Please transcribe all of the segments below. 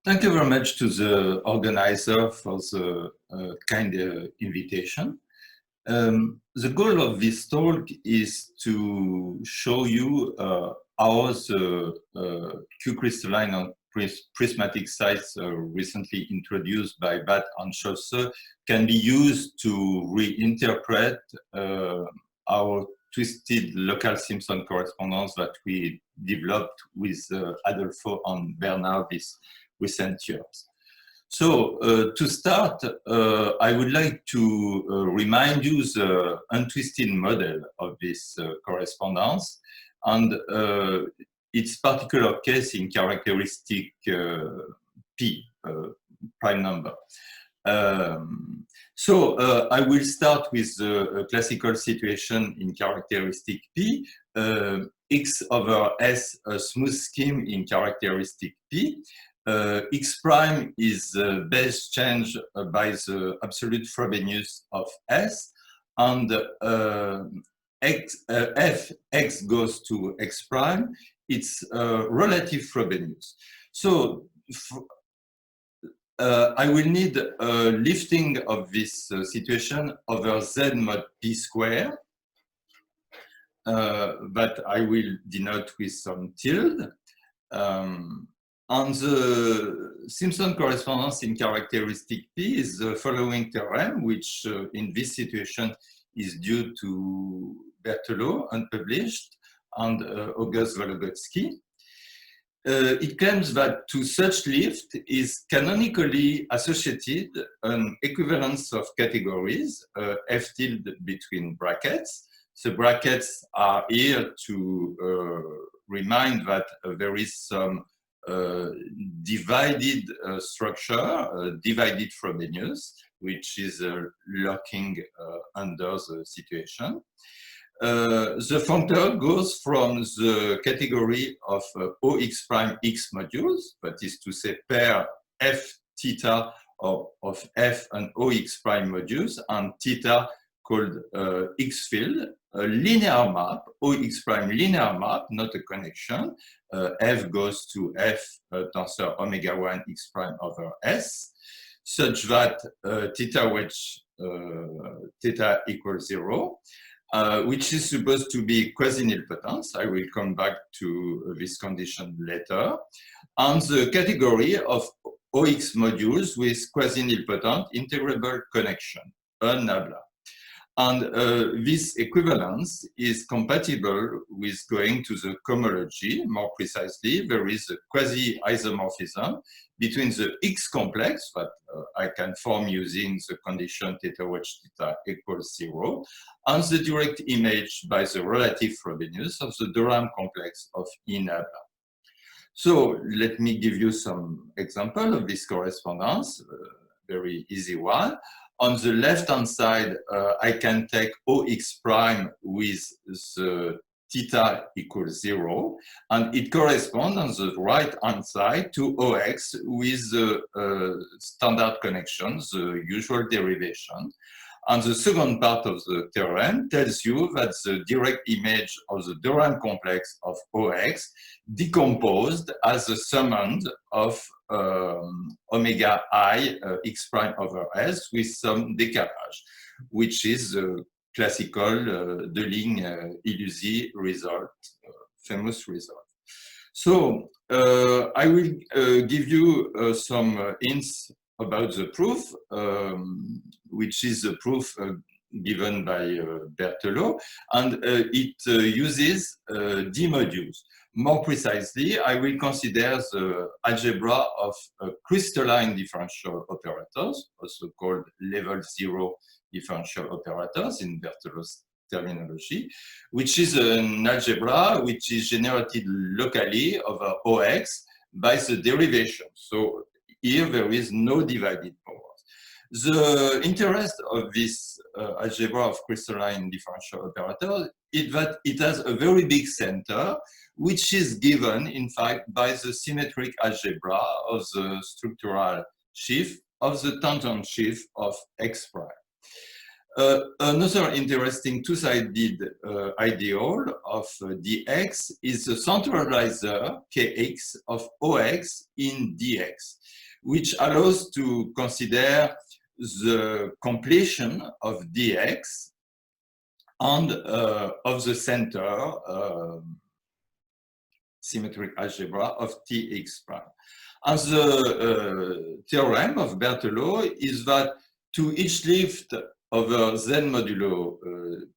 Thank you very much to the organizer for the kind invitation. The goal of this talk is to show you how the Q-crystalline and prismatic sites recently introduced by Batt and Schosse can be used to reinterpret our twisted local Simpson correspondence that we developed with Adolfo and Bernard this recent years. So to start, I would like to remind you the untwisted model of this correspondence and its particular case in characteristic P, prime number. I will start with the classical situation in characteristic P, X over S, a smooth scheme in characteristic P. X prime is the base change by the absolute Frobenius of S, and F goes to X prime, it's relative Frobenius. So I will need a lifting of this situation over Z mod P square, that I will denote with some tilde. And the Simpson correspondence in characteristic P is the following theorem, which in this situation is due to Berthelot, unpublished, and August Vologodsky. It claims that to such lift is canonically associated an equivalence of categories, F tilde between brackets. The brackets are here to remind that there is some divided structure, divided Frobenius, which is lurking under the situation. The functor goes from the category of OX prime X modules, that is to say pair F theta of F and OX prime modules, and theta called X field, a linear map, OX prime linear map, not a connection. F goes to F tensor omega 1 X prime over S, such that theta wedge theta equals 0. Which is supposed to be quasi-nilpotence. I will come back to this condition later. And the category of OX modules with quasi-nilpotent integrable connection, nabla. And this equivalence is compatible with going to the cohomology. More precisely, there is a quasi-isomorphism between the X complex that I can form using the condition theta wedge theta equals 0, and the direct image by the relative Frobenius of the Durham complex of E nabla. So let me give you some example of this correspondence, very easy one. On the left-hand side, I can take OX prime with the theta equals 0, and it corresponds on the right-hand side to OX with the standard connections, the usual derivation. And the second part of the theorem tells you that the direct image of the Durham complex of OX decomposed as a summand of omega I X prime over S with some decalage, which is the classical Deligne-Ilusi result, famous result. So I will give you some hints about the proof, which is a proof given by Berthelot, and it uses D modules. More precisely, I will consider the algebra of crystalline differential operators, also called level 0 differential operators in Berthelot's terminology, which is an algebra which is generated locally over OX by the derivation. So here there is no divided powers. The interest of this algebra of crystalline differential operators is that it has a very big center, which is given, in fact, by the symmetric algebra of the structural sheaf of the tangent sheaf of X prime. Another interesting two-sided ideal of dx is the centralizer kx of OX in dx, which allows to consider the completion of dx and of the center symmetric algebra of Tx prime. And the theorem of Berthelot is that to each lift over z modulo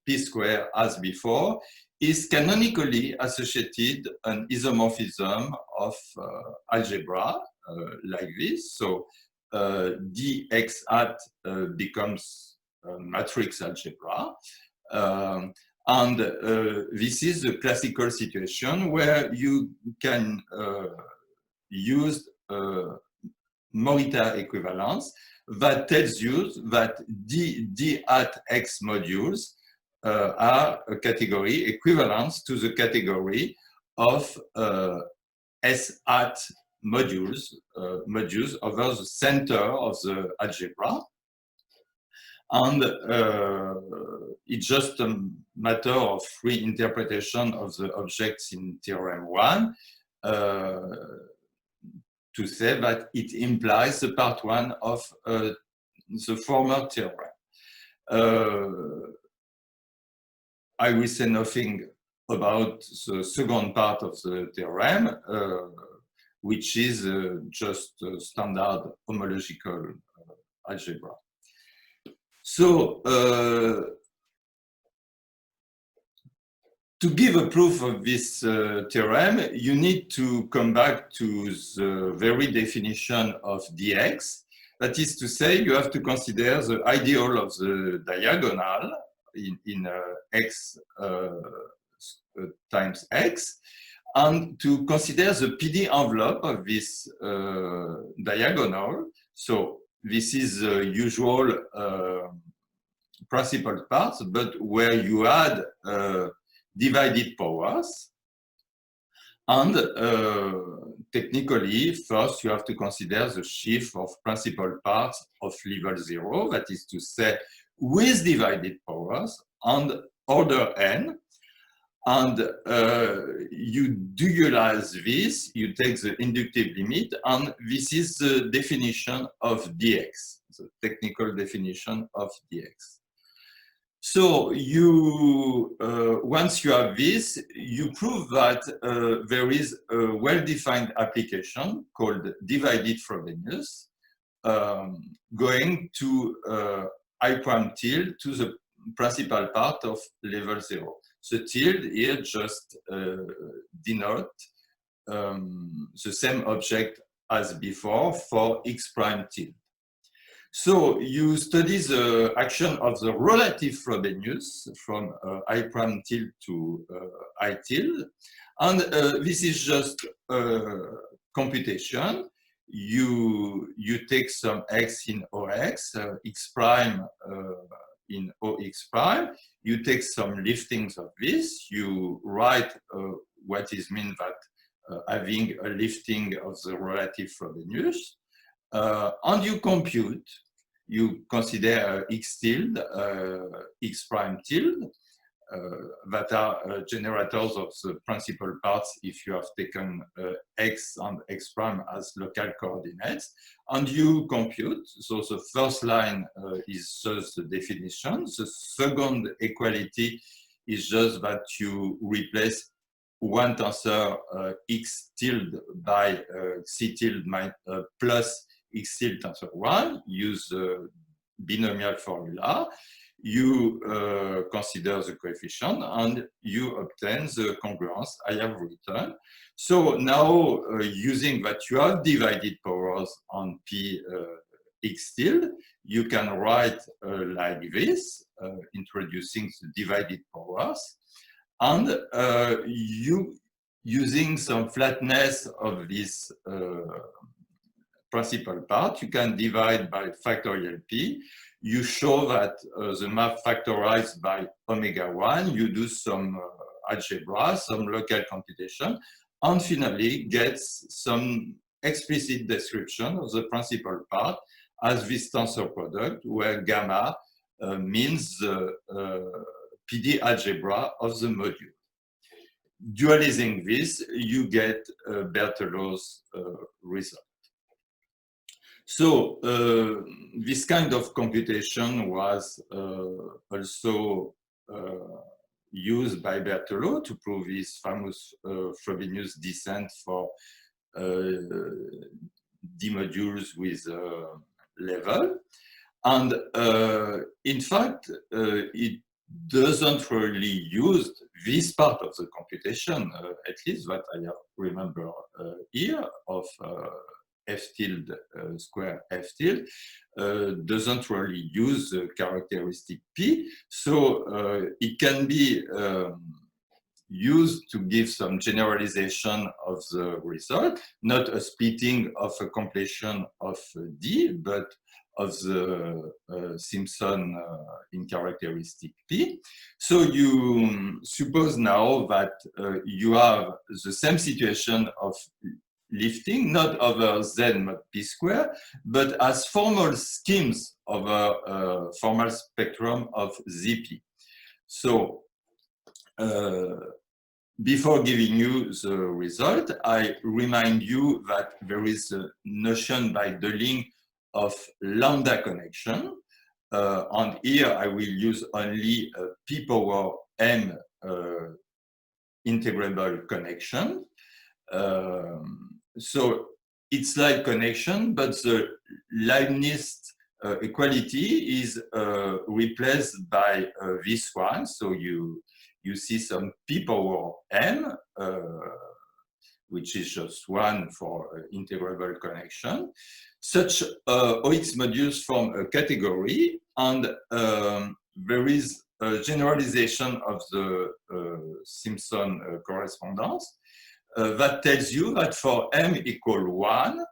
p square as before is canonically associated an isomorphism of algebra like this. So dx hat becomes a matrix algebra. And this is the classical situation where you can use Morita equivalence that tells you that d at x modules are a category equivalent to the category of s at modules, modules over the center of the algebra. And it's just a matter of reinterpretation of the objects in theorem 1 to say that it implies the part 1 of the former theorem. I will say nothing about the second part of the theorem, which is just a standard homological algebra. So, to give a proof of this theorem, you need to come back to the very definition of dx. That is to say, you have to consider the ideal of the diagonal in x times x, and to consider the PD envelope of this diagonal. So this is the usual principal parts, but where you add divided powers. And technically, first you have to consider the sheaf of principal parts of level 0, that is to say, with divided powers and order n. And you dualize this, you take the inductive limit, and this is the definition of dx, the technical definition of dx. So you, once you have this, you prove that there is a well-defined application called divided Frobenius going to I prime tilde to the principal part of level 0. The tilde here just denote the same object as before for x prime tilde. So you study the action of the relative Frobenius from I prime tilde to I tilde. And this is just computation. You take some x in OX, x prime in OX prime. You take some liftings of this. You write what is meant that having a lifting of the relative Frobenius. And you compute. You consider x tilde, x prime tilde, that are generators of the principal parts if you have taken x and x prime as local coordinates, and you compute. So the first line is just the definition. The second equality is just that you replace one tensor x tilde by c tilde plus x tilde tensor 1, use the binomial formula, you consider the coefficient, and you obtain the congruence I have written. So now, using that you have divided powers on p x tilde, you can write like this, introducing the divided powers, and you using some flatness of this principal part, you can divide by factorial p. You show that the map factorized by omega 1, you do some algebra, some local computation, and finally gets some explicit description of the principal part as this tensor product, where gamma means the PD algebra of the module. Dualizing this, you get Berthelot's result. So this kind of computation was also used by Berthelot to prove his famous Frobenius descent for D modules with level. And in fact, it doesn't really use this part of the computation, at least what I remember here, of f tilde square f tilde, doesn't really use the characteristic P. So it can be used to give some generalization of the result, not a splitting of a completion of D, but of the Simpson in characteristic P. So you suppose now that you have the same situation of lifting, not over Z mod P square, but as formal schemes over a formal spectrum of ZP. So before giving you the result, I remind you that there is a notion by Deligne of lambda connection. And here I will use only a P power M integrable connection. So it's like connection, but the Leibniz equality is replaced by this one. So you see some P power M, which is just one for integrable connection. Such OX modules form a category, and there is a generalization of the Simpson correspondence that tells you that for M equal 1,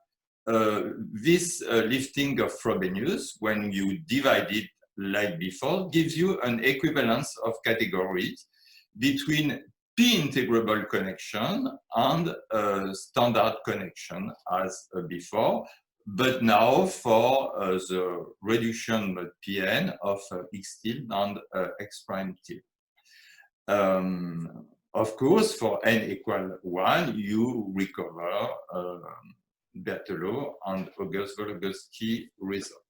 this lifting of Frobenius, when you divide it like before, gives you an equivalence of categories between P integrable connection and standard connection as before, but now for the reduction mode Pn of x tilde and x prime tilde. Of course, for n equal 1, you recover Berthelot and August-Vologodsky result.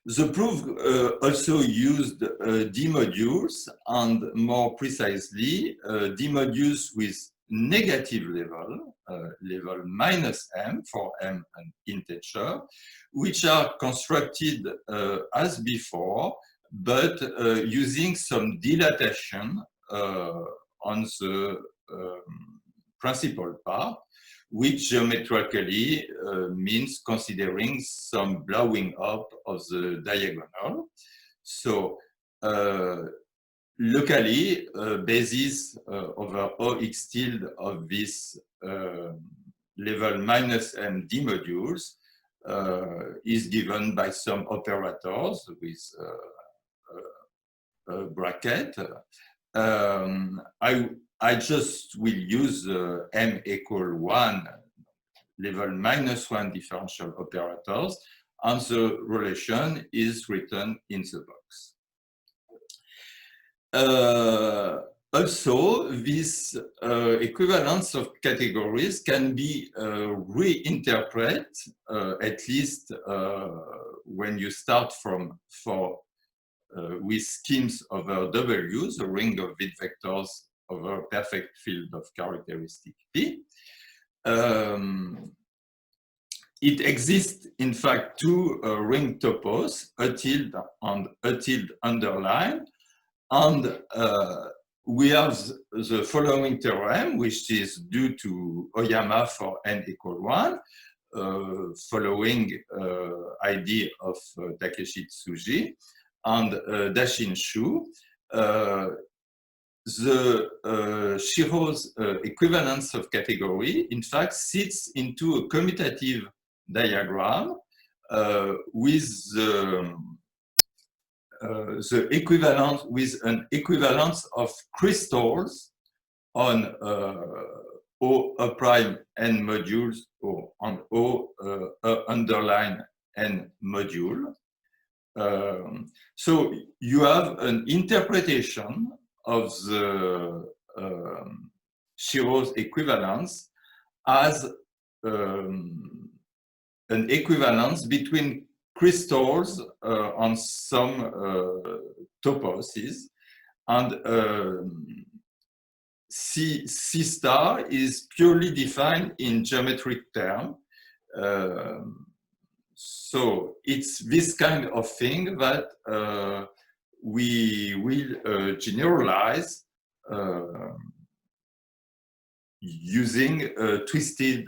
The proof also used D modules, and more precisely, D modules with negative level, level minus M for M and integer, which are constructed as before, but using some dilatation on the principal part, which geometrically means considering some blowing up of the diagonal. So locally, basis over OX tilde of this level minus M D modules is given by some operators with a bracket. I just will use M equal 1, level minus 1 differential operators, and the relation is written in the box. Also, this equivalence of categories can be reinterpreted, at least when you start from with schemes over W, the ring of Witt vectors over perfect field of characteristic P. It exists, in fact, two ring topos, a tilde and a tilde underline. And we have the following theorem, which is due to Oyama for n equal 1, following idea of Takeshi Tsuji, and Dashin Shu. The Shiro's equivalence of category, in fact, sits into a commutative diagram with the equivalence, with an equivalence of crystals on O prime n modules, or on O underline and module. So you have an interpretation of the Shiro's equivalence as an equivalence between crystals on some toposes, and C star is purely defined in geometric terms. So it's this kind of thing that we will generalize using twisted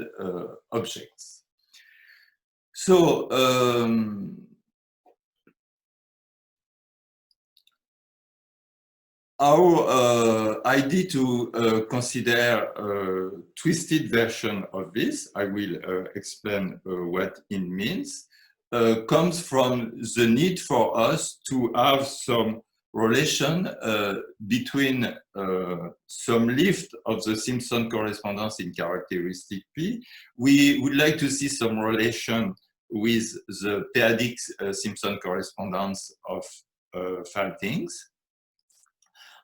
objects. So our idea to consider a twisted version of this, I will explain what it means, comes from the need for us to have some relation between some lift of the Simpson correspondence in characteristic P. We would like to see some relation with the p-adic Simpson correspondence of Faltings.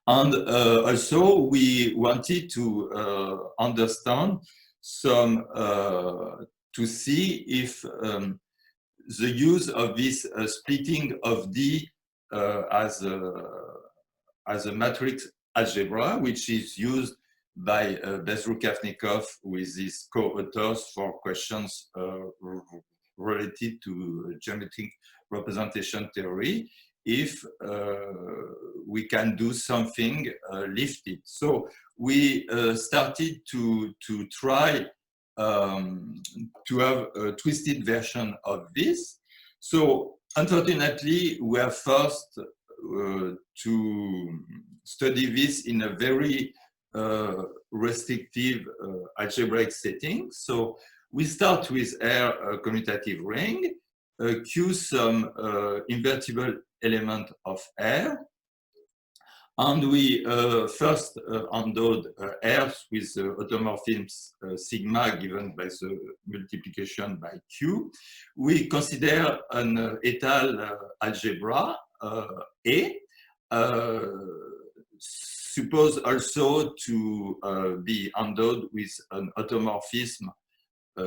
And also, we wanted to understand some, to see if the use of this splitting of D as a matrix algebra, which is used by Bezrukavnikov with his co-authors for questions related to geometric representation theory, if we can do something lifted. So we started to try to have a twisted version of this. So unfortunately, we have first to study this in a very restrictive algebraic setting. So we start with R commutative ring, Q some invertible element of R, and we first endowed R with automorphisms sigma given by the multiplication by Q. We consider an étale algebra A, suppose also to be endowed with an automorphism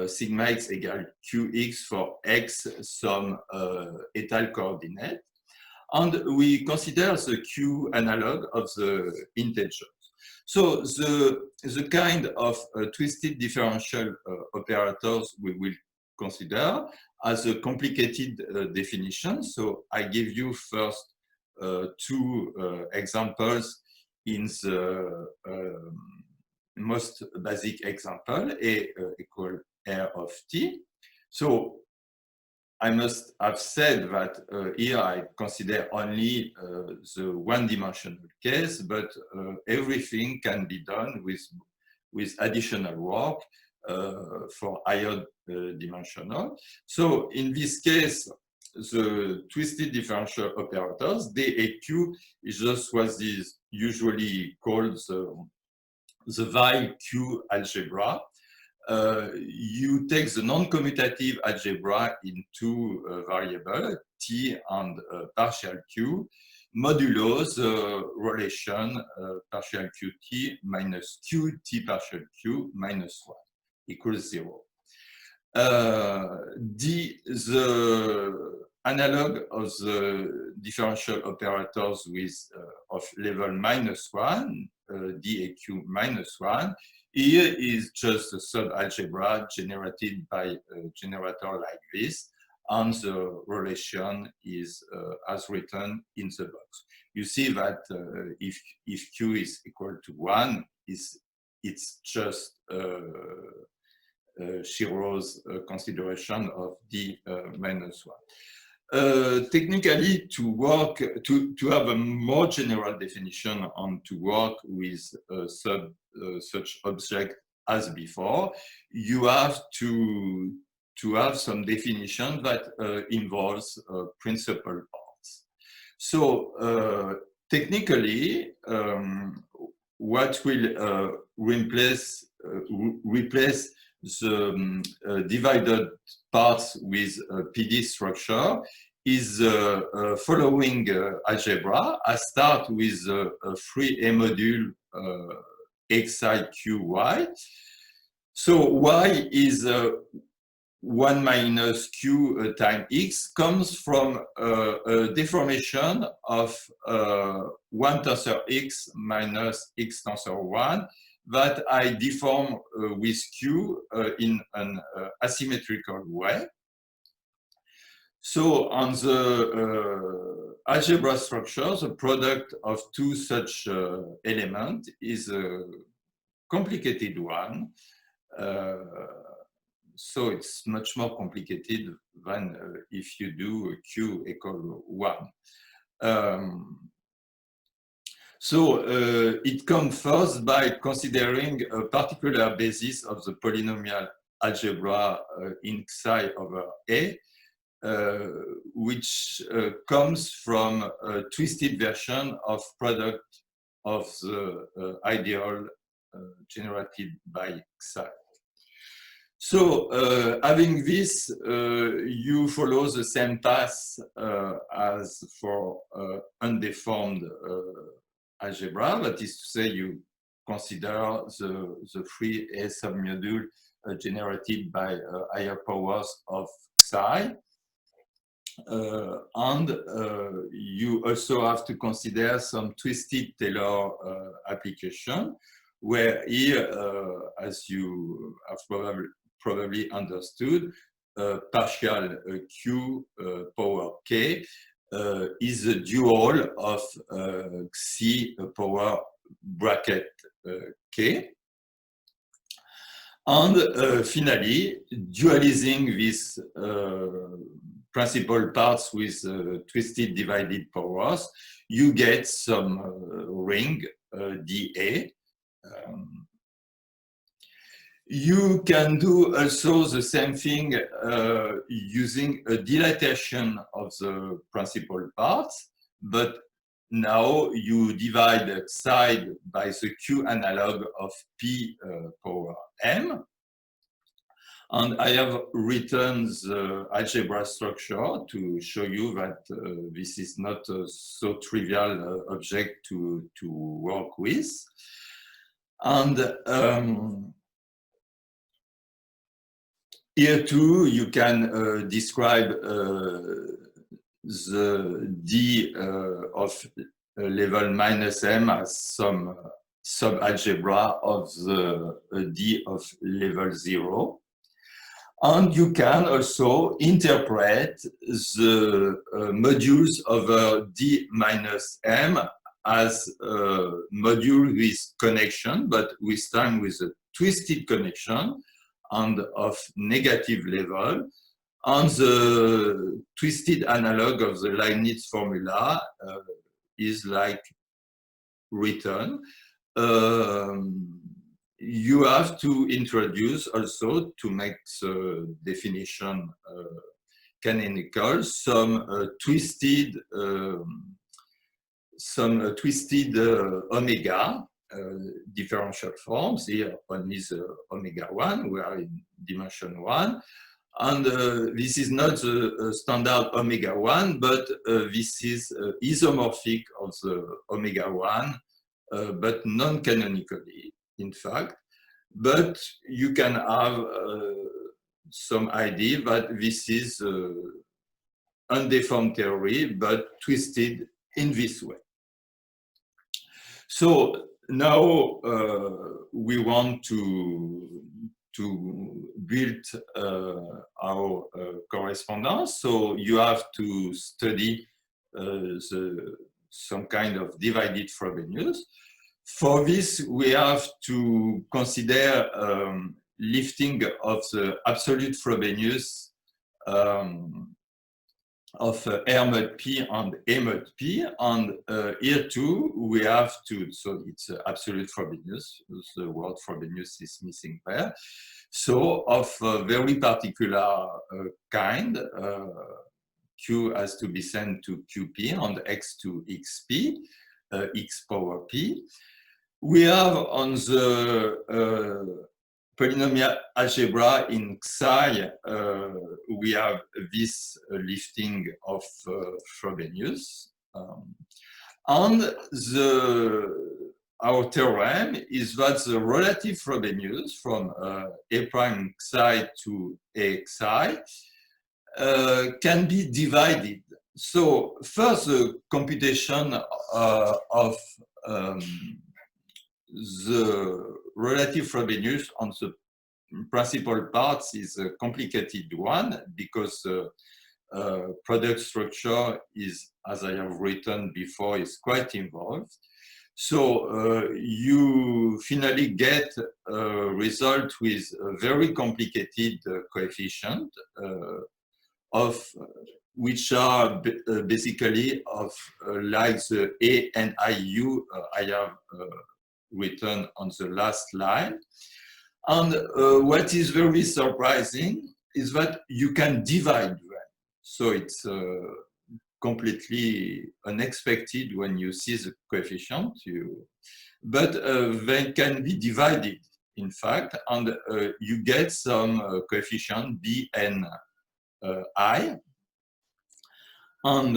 sigma x equal qx for x some étale coordinate. And we consider the Q analog of the integers. So the kind of twisted differential operators we will consider as a complicated definition. So I give you first two examples in the most basic example, A equal R of t. So I must have said that here I consider only the one-dimensional case, but everything can be done with additional work for higher dimensional. So in this case, the twisted differential operators, D and Q, is just what is usually called the Weil Q algebra. You take the non-commutative algebra in two variables, t and partial q, modulo the relation partial qt minus qt partial q minus 1 equals 0. The analog of the differential operators with of level -1, d and q minus 1, here is just a sub-algebra generated by a generator like this, and the relation is as written in the box. You see that if q is equal to 1, it's just Shiro's consideration of d minus 1. Technically, to work to have a more general definition and to work with such object as before, you have to have some definition that involves principal parts. So technically, what will replace the divided parts with a PD structure is following algebra. I start with a free A module xi qy. So y is 1 minus q times x comes from a deformation of 1 tensor x minus x tensor 1 that I deform with q in an asymmetrical way. So on the algebra structure, the product of two such elements is a complicated one. So it's much more complicated than if you do q equal 1. So it comes first by considering a particular basis of the polynomial algebra in psi over A, which comes from a twisted version of product of the ideal generated by psi. So having this, you follow the same path as for undeformed algebra. That is to say, you consider the free A submodule generated by higher powers of psi. And you also have to consider some twisted Taylor application, where here, as you have probably understood, partial q power k is a dual of xi power bracket k. And finally, dualizing these principal parts with twisted divided powers, you get some ring dA. You can do also the same thing using a dilatation of the principal parts, but now you divide psi by the q analog of p power m. And I have written the algebra structure to show you that this is not a so trivial object to work with. And here too, you can describe the D of level minus m as some subalgebra of the D of level 0. And you can also interpret the modules over D minus m as a module with connection, but with time with a twisted connection and of negative level. And the twisted analog of the Leibniz formula is like written. You have to introduce also, to make the definition canonical, some twisted omega differential forms. Here one is omega 1, we are in dimension 1. And this is not the standard omega 1, but this is isomorphic of the omega 1, but non-canonically, in fact. But you can have some idea that this is undeformed theory, but twisted in this way. So now we want to build our correspondence. So you have to study some kind of divided Frobenius. For this, we have to consider lifting of the absolute Frobenius of R mod P and A mod P. And here too, we have to, so it's absolute Frobenius, the word Frobenius is missing there. So of a very particular kind, Q has to be sent to QP and X to XP, X power P. We have on the polynomial algebra in Xi, we have this lifting of Frobenius. And our theorem is that the relative Frobenius from A prime Xi to A Xi can be divided. So first, the computation of the relative Frobenius on the principal parts is a complicated one because product structure is, as I have written before, is quite involved. So you finally get a result with a very complicated coefficient of which are basically of like the A and IU I have written on the last line. And what is very surprising is that you can divide them. So it's completely unexpected when you see the coefficient, but they can be divided, in fact, and you get some coefficient B and I. And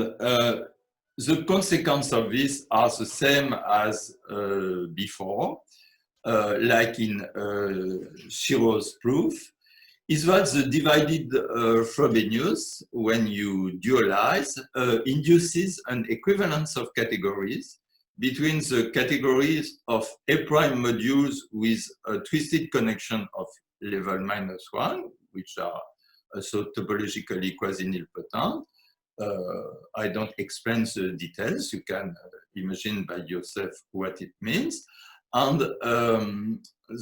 the consequences of this are the same as before, like in Shiro's proof, is that the divided Frobenius, when you dualize, induces an equivalence of categories between the categories of A prime modules with a twisted connection of level -1, which are also topologically quasi-nilpotent. I don't explain the details. You can imagine by yourself what it means. And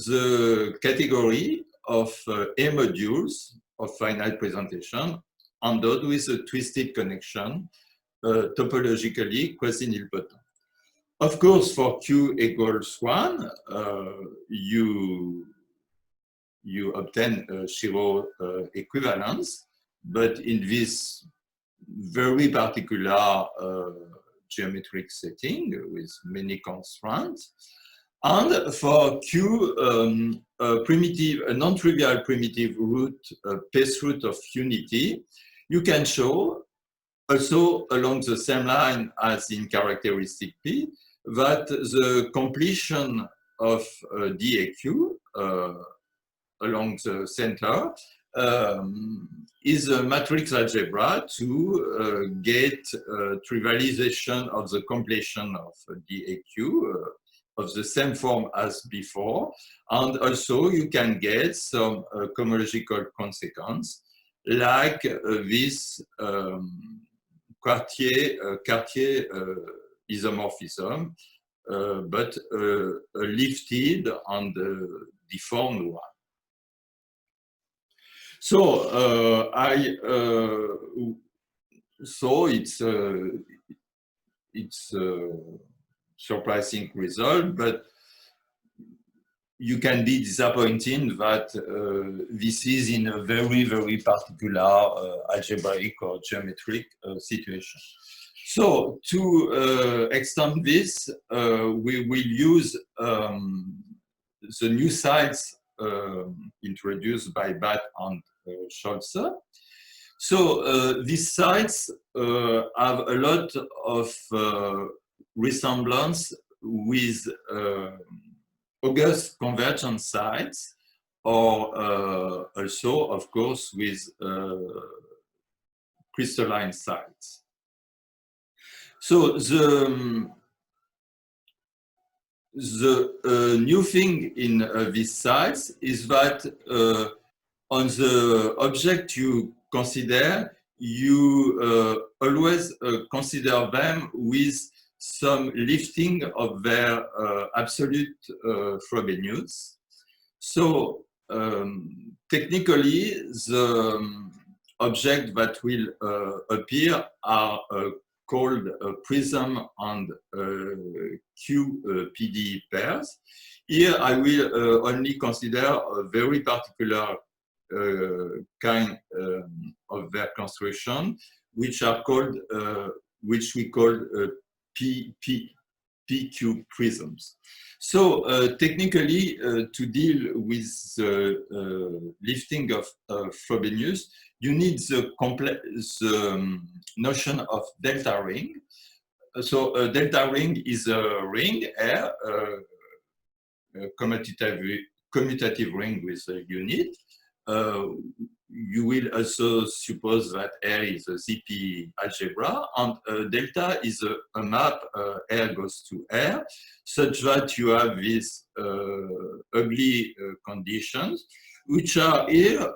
the category of A modules of finite presentation endowed with a twisted connection, topologically quasi-nilpotent. Of course, for Q equals 1, you obtain a Shiro equivalence, but in this very particular geometric setting with many constraints. And for Q, a non-trivial primitive root, Peth root of unity, you can show also along the same line as in characteristic P that the completion of DAQ along the center is a matrix algebra to get trivialization of the completion of DAQ of the same form as before. And also you can get some cohomological consequence like this Cartier isomorphism, but a lifted and deformed one. So it's a surprising result, but you can be disappointed that this is in a very, very particular algebraic or geometric situation. So to extend this, we will use the new sites introduced by Batt and Scholze. So these sites have a lot of resemblance with august convergence sites, or also, of course, with crystalline sites. So the new thing in these sites is that on the object you consider, you always consider them with some lifting of their absolute Frobenius. So technically, the objects that will appear are called prism and QPD pairs. Here I will only consider a very particular kind of their construction, which are called, which we call PQ prisms. So technically, to deal with the lifting of Frobenius, you need the notion of delta ring. So a delta ring is a ring R, a commutative ring with a unit. You will also suppose that R is a ZP algebra, and delta is a map R goes to R, such that you have these ugly conditions, which are here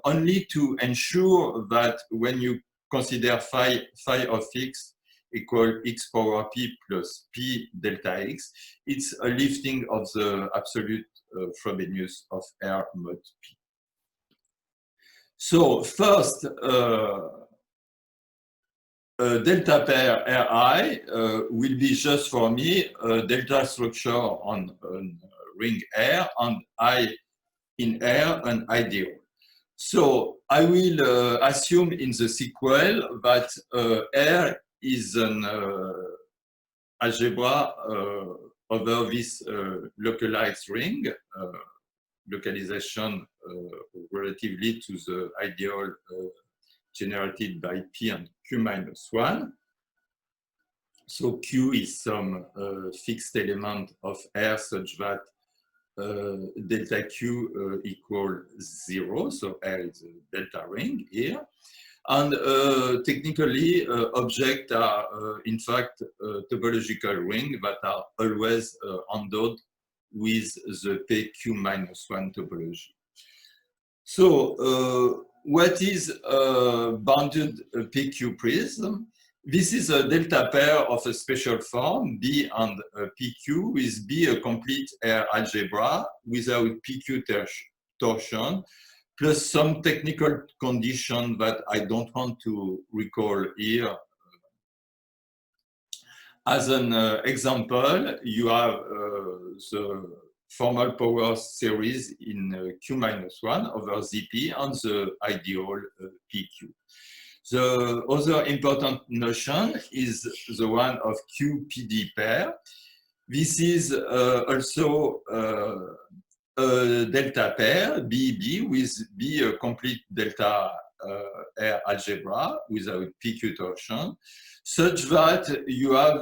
only to ensure that when you consider phi of x equal x power p plus p delta x, it's a lifting of the absolute Frobenius of R mod p. So first, delta pair Ri will be just for me a delta structure on ring R and I in R an ideal. So I will assume in the sequel that R is an algebra over this localized ring, localization relatively to the ideal generated by P and Q minus 1. So Q is some fixed element of R such that delta Q equal 0. So R is a delta ring here. And technically, objects are in fact topological rings that are always endowed with the PQ minus 1 topology. So what is a bounded PQ prism? This is a delta pair of a special form, B and PQ, with B a complete R algebra without PQ torsion, plus some technical condition that I don't want to recall here. As an example, you have the formal power series in Q minus 1 over ZP and the ideal PQ. The other important notion is the one of QPD pair. This is also a delta pair, BB, with B a complete delta R algebra without PQ torsion, such that you have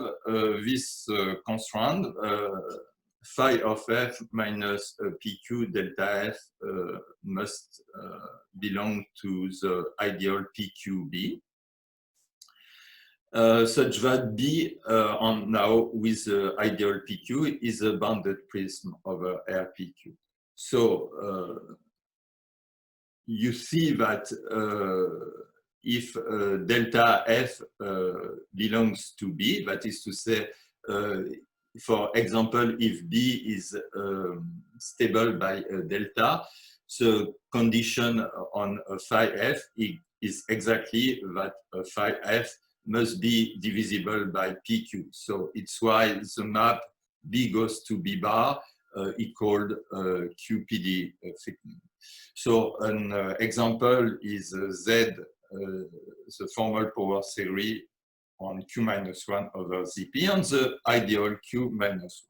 this constraint, phi of f minus PQ delta f must belong to the ideal PQB, such that B and now with the ideal PQ is a bounded prism over RPQ. So you see that if delta f belongs to B, that is to say, for example, if B is stable by delta, the condition on phi f is exactly that phi f must be divisible by PQ. So it's why the map B goes to B bar equaled QPD thickening. So an example is Z, the formal power series on Q minus 1 over ZP and the ideal Q minus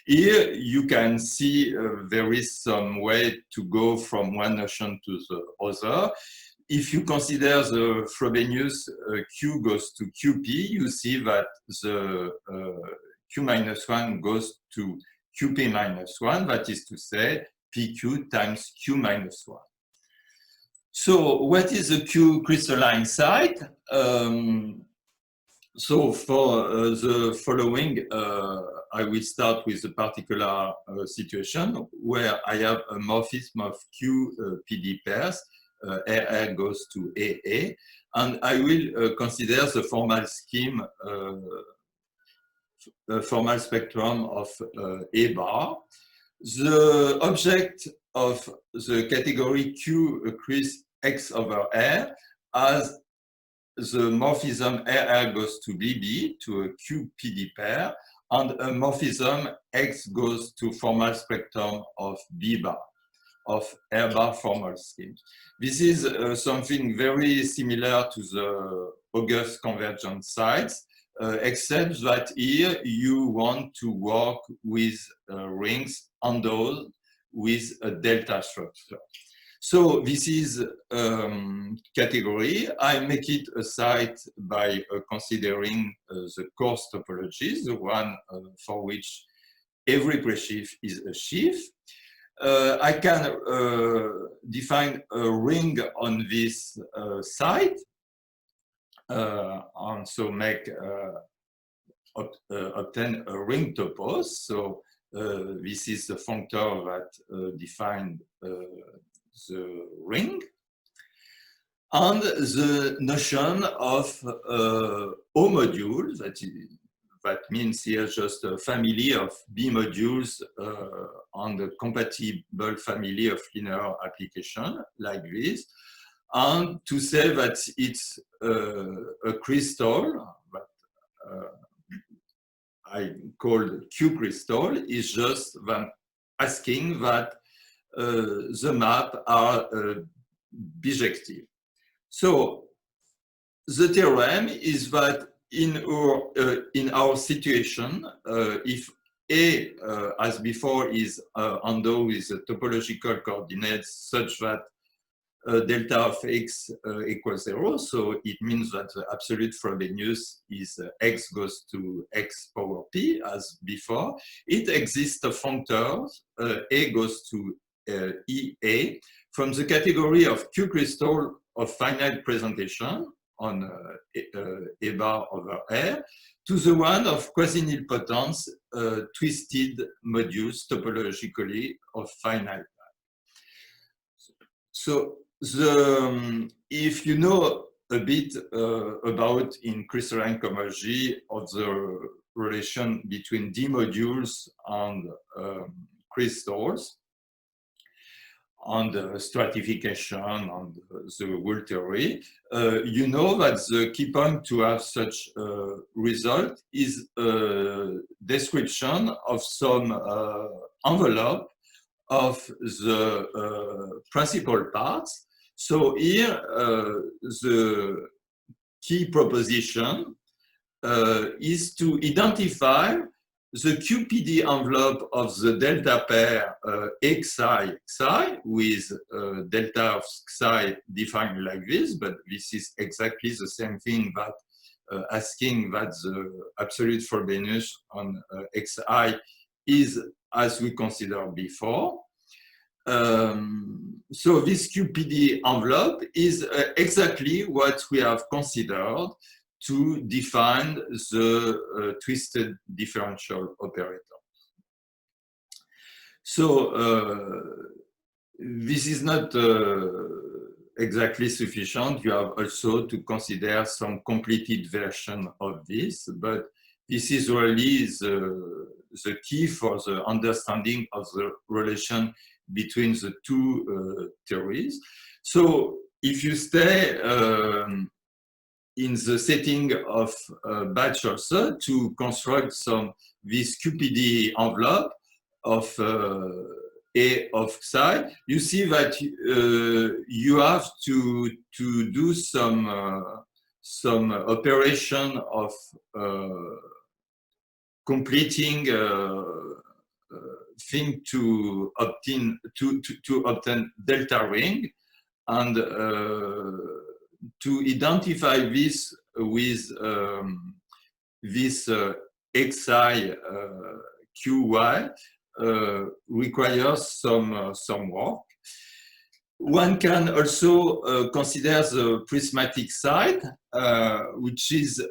1. Here you can see there is some way to go from one notion to the other. If you consider the Frobenius Q goes to QP, you see that the Q minus 1 goes to QP minus 1, that is to say PQ times Q minus 1. So what is the Q crystalline site? So for the following, I will start with a particular situation where I have a morphism of Q PD pairs, RR goes to AA, and I will consider the formal scheme, formal spectrum of A bar. The object of the category Q Chris X over R as the morphism RR goes to BB to a QPD pair, and a morphism X goes to formal spectrum of B bar, of R bar formal scheme. This is something very similar to the August convergence sites. except that here you want to work with rings endowed with a delta structure. So this is category. I make it a site by considering the coarse topologies, the one for which every presheaf is a sheaf. I can define a ring on this site, and so make obtain a ring topos. So this is the functor that defines the ring. And the notion of O module, that means here just a family of B modules on a compatible family of linear application like this. And to say that it's a crystal that I called Q crystal is just asking that the map are bijective. So the theorem is that in our situation, if A, as before, is endowed with topological coordinates such that delta of x equals 0, so it means that the absolute Frobenius is x goes to x power p as before. It exists a functor A goes to EA from the category of Q crystal of finite presentation on A bar over R to the one of quasi-nilpotence twisted modules topologically of finite. So if you know a bit about in crystalline cohomology of the relation between D modules and crystals, and stratification and the Wool theory, you know that the key point to have such a result is a description of some envelope of the principal parts. So here, the key proposition is to identify the QPD envelope of the delta pair xi xi with delta of xi defined like this, but this is exactly the same thing that asking that the absolute Frobenius on xi is as we considered before. So this QPD envelope is exactly what we have considered to define the twisted differential operator. So this is not exactly sufficient. You have also to consider some completed version of this, but this is really the key for the understanding of the relation between the two theories. So if you stay in the setting of batch also to construct this QPD envelope of A of psi, you see that you have to do some operation of completing thing to obtain delta ring and to identify this with this xi qy requires some work. One can also consider the prismatic side, which is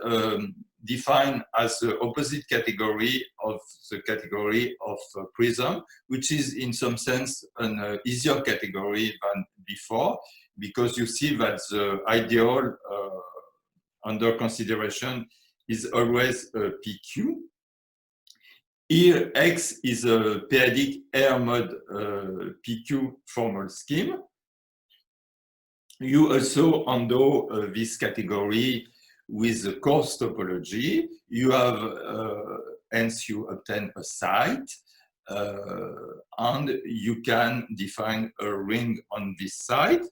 defined as the opposite category of the category of prism, which is in some sense an easier category than before, because you see that the ideal under consideration is always PQ. Here, X is a periodic R mod PQ formal scheme. You also endow this category with the coarse topology. You have, hence you obtain a site, and you can define a ring on this site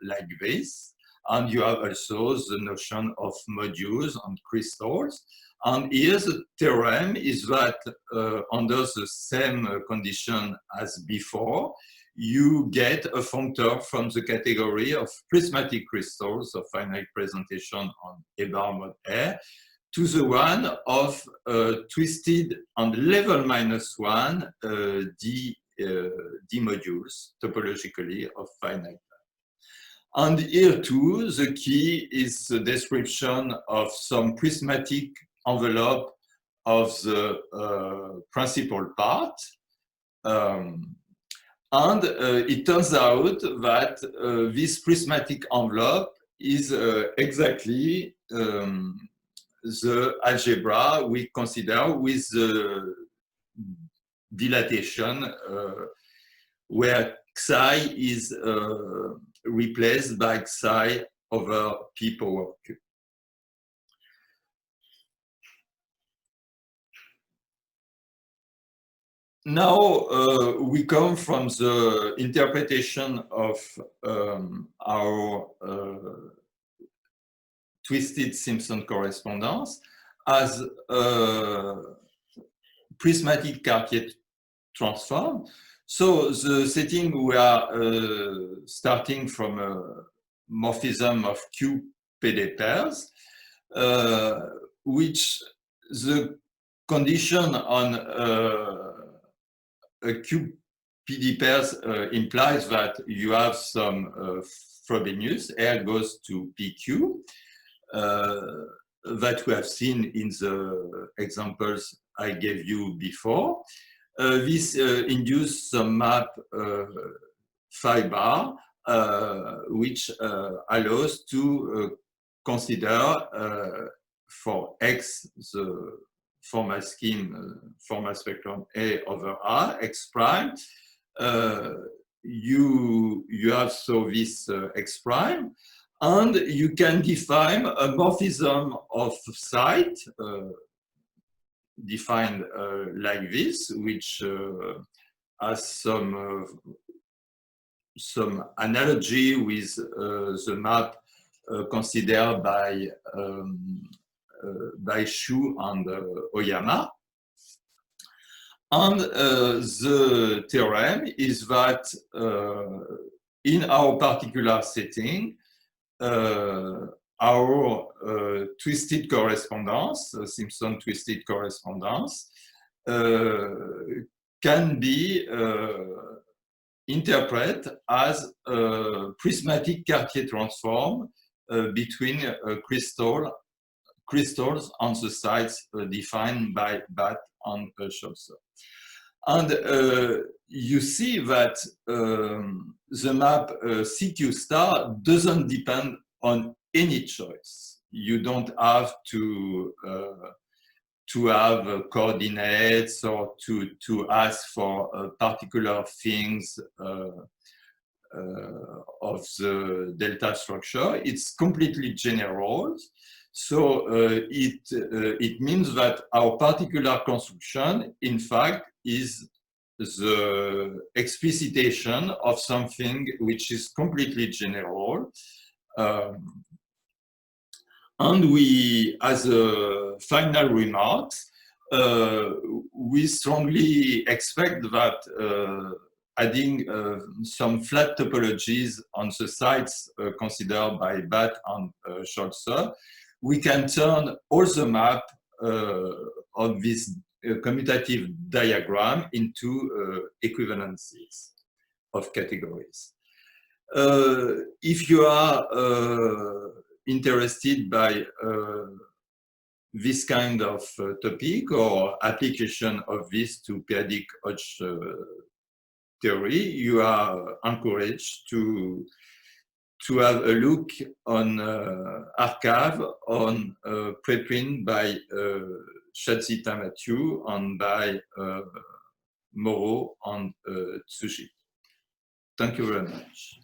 like this. And you have also the notion of modules and crystals. And here the theorem is that under the same condition as before, you get a functor from the category of prismatic crystals of finite presentation on A-bar mod R to the one of twisted on level -1 D modules topologically of finite. And here too, the key is the description of some prismatic envelope of the principal part. And it turns out that this prismatic envelope is exactly the algebra we consider with the dilatation where psi is replaced by psi over p power q. Now we come from the interpretation of our twisted Simpson correspondence as a prismatic Cartier transform. So the setting we are starting from a morphism of Q PD pairs, which the condition on a Q PD pairs implies that you have some Frobenius, R goes to PQ, that we have seen in the examples I gave you before. This induces some map phi bar, which allows to consider for X the formal scheme, formal spectrum A over R, X prime. You have so this X prime, and you can define a morphism of site defined like this, which has some analogy with the map considered by Shu and Oyama. And the theorem is that in our particular setting, our twisted correspondence, Simpson twisted correspondence, can be interpreted as a prismatic Cartier transform between crystals on the sites defined by Batt and Scholzer. And you see that the map CQ star doesn't depend on any choice. You don't have to have coordinates or to ask for particular things of the delta structure. It's completely general. So it means that our particular construction, in fact, is the explicitation of something which is completely general. And we, as a final remark, we strongly expect that adding some flat topologies on the sites considered by Batt and Scholzer, we can turn all the map of this commutative diagram into equivalencies of categories. If you are interested by this kind of topic or application of this to periodic Hodge theory, you are encouraged to have a look on archive on preprint by Shadzita Matthew and by Moreau and Tsuji. Thank you very much.